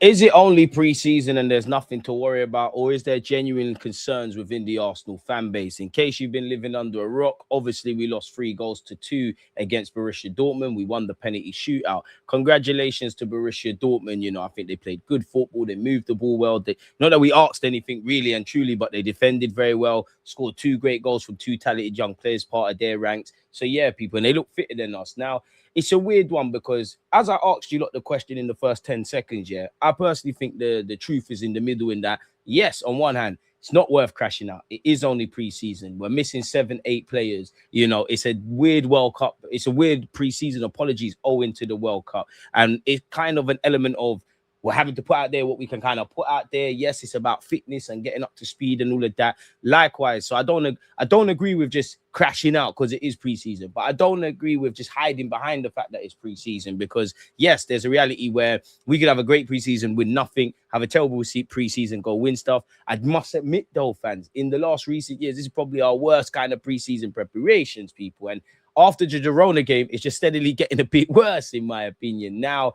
Is it only pre-season and there's nothing to worry about, or is there genuine concerns within the Arsenal fan base? In case you've been living under a rock, obviously we lost 3 goals to 2 against Borussia Dortmund. We won the penalty shootout. Congratulations to Borussia Dortmund. You know, I think they played good football. They moved the ball well. Not that we asked anything really and truly, but they defended very well. Scored 2 great goals from 2 talented young players, part of their ranks. So yeah, people, and they look fitter than us now. It's a weird one because as I asked you lot the question in the first 10 seconds, yeah, I personally think the truth is in the middle in that, yes, on one hand, it's not worth crashing out. It is only preseason. We're missing 7, 8 players. You know, it's a weird World Cup. It's a weird preseason. Apologies owing to the World Cup. And it's kind of an element of we're having to put out there what we can kind of put out there. Yes, it's about fitness and getting up to speed and all of that. Likewise, so I don't agree with just crashing out because it is preseason, but I don't agree with just hiding behind the fact that it's preseason because yes, there's a reality where we could have a great preseason with nothing, have a terrible preseason, go win stuff. I must admit though, fans, in the last recent years, this is probably our worst kind of preseason preparations, people. And after the Girona game, it's just steadily getting a bit worse, in my opinion. Now,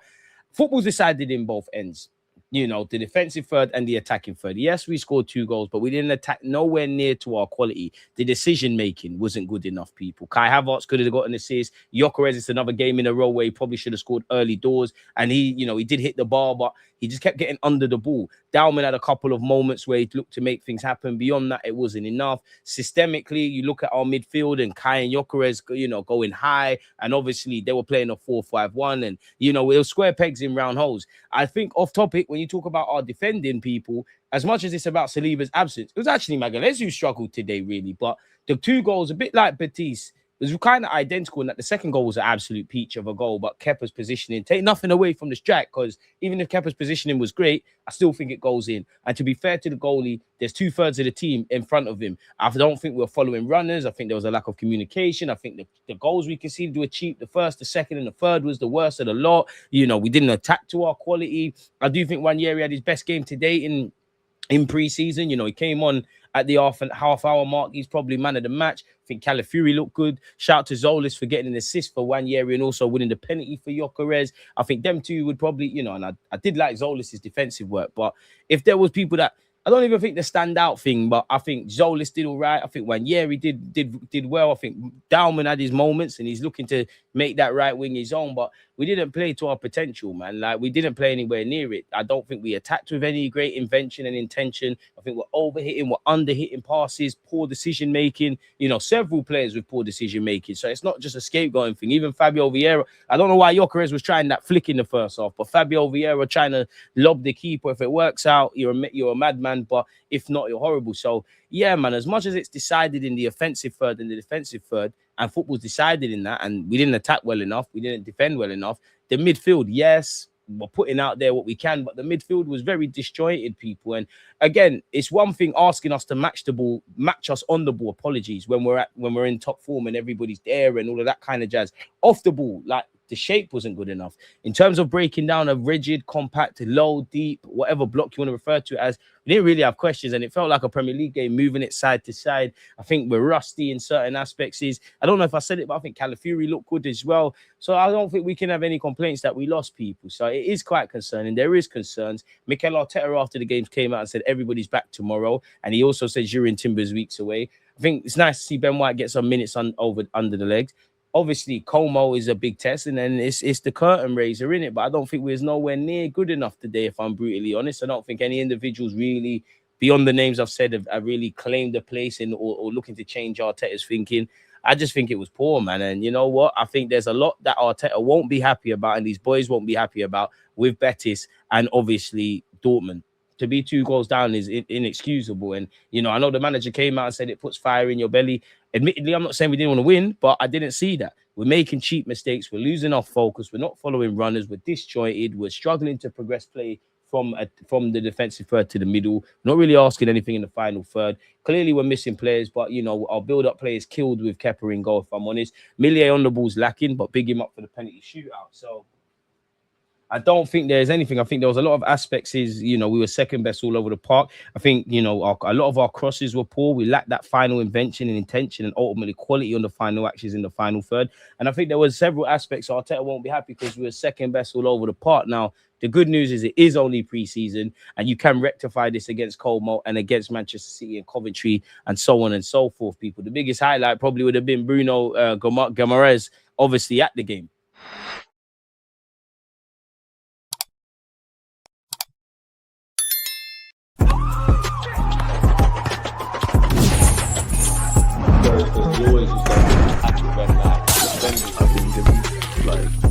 football's decided in both ends. You know, the defensive third and the attacking third. Yes, we scored 2 goals, but we didn't attack nowhere near to our quality. The decision making wasn't good enough, people. Kai Havertz could have got an assist. Gyokeres, it's another game in a row where he probably should have scored early doors. And he did hit the bar, but he just kept getting under the ball. Dalman had a couple of moments where he looked to make things happen. Beyond that, it wasn't enough. Systemically, you look at our midfield and Kai and Gyokeres, going high. And obviously, they were playing a 4-5-1. And, it was square pegs in round holes. I think off topic, when you talk about our defending people, as much as it's about Saliba's absence, it was actually Magalhaes who struggled today, really. But the 2 goals, a bit like Batiste, was kind of identical in that the second goal was an absolute peach of a goal, but Kepa's positioning, take nothing away from the strike, because even if Kepa's positioning was great, I still think it goes in. And to be fair to the goalie, there's 2/3 of the team in front of him. I don't think we're following runners. I think there was a lack of communication. I think the goals we conceded were cheap. The first, the second, and the third was the worst of the lot. We didn't attack to our quality. I do think Ranieri had his best game to date in pre-season. He came on at the half hour mark. He's probably man of the match. I think Calafiori looked good. Shout out to Zolis for getting an assist for Ranieri and also winning the penalty for Gyokeres. I think them two would probably, and I did like Zolis' defensive work, but if there was people that I don't even think the standout thing, but I think Zolis did all right. I think Ranieri did well. I think Dalman had his moments and he's looking to make that right wing his own, but we didn't play to our potential, man. Like, we didn't play anywhere near it. I don't think we attacked with any great invention and intention. I think we're overhitting, we're underhitting passes, poor decision making. Several players with poor decision making. So it's not just a scapegoating thing. Even Fabio Vieira, I don't know why Gyokeres was trying that flick in the first half, but Fabio Vieira trying to lob the keeper. If it works out, you're a madman, but if not, you're horrible. So yeah, man, as much as it's decided in the offensive third and the defensive third, and football's decided in that, and we didn't attack well enough, we didn't defend well enough. The midfield, yes, we're putting out there what we can, but the midfield was very disjointed, people. And again, it's one thing asking us to match the ball, match us on the ball. Apologies, when we're in top form and everybody's there and all of that kind of jazz. Off the ball, like, the shape wasn't good enough. In terms of breaking down a rigid, compact, low, deep, whatever block you want to refer to it as, we didn't really have questions, and it felt like a Premier League game, moving it side to side. I think we're rusty in certain aspects. I don't know if I said it, but I think Calafiori looked good as well. So I don't think we can have any complaints that we lost people. So it is quite concerning. There is concerns. Mikel Arteta after the games came out and said everybody's back tomorrow, and he also said Julian Timber's weeks away. I think it's nice to see Ben White get some minutes under the legs. Obviously, Como is a big test, and then it's the curtain raiser in it. But I don't think we was nowhere near good enough today, if I'm brutally honest. I don't think any individuals really, beyond the names I've said, have really claimed a place in or looking to change Arteta's thinking. I just think it was poor, man. And you know what? I think there's a lot that Arteta won't be happy about, and these boys won't be happy about with Betis and obviously Dortmund. To be 2 goals down is inexcusable. And, I know the manager came out and said it puts fire in your belly. Admittedly, I'm not saying we didn't want to win, but I didn't see that. We're making cheap mistakes. We're losing our focus. We're not following runners. We're disjointed. We're struggling to progress play from the defensive third to the middle. Not really asking anything in the final third. Clearly, we're missing players, but, our build-up play is killed with Kepa in goal, if I'm honest. Millier on the ball's lacking, but big him up for the penalty shootout. So I don't think there's anything. I think there was a lot of aspects. We were second best all over the park. I think, a lot of our crosses were poor. We lacked that final invention and intention and ultimately quality on the final actions in the final third. And I think there was several aspects. So Arteta won't be happy because we were second best all over the park. Now, the good news is it is only pre-season and you can rectify this against Como and against Manchester City and Coventry and so on and so forth, people. The biggest highlight probably would have been Bruno Gyokeres, obviously, at the game. You always just got to red light. I think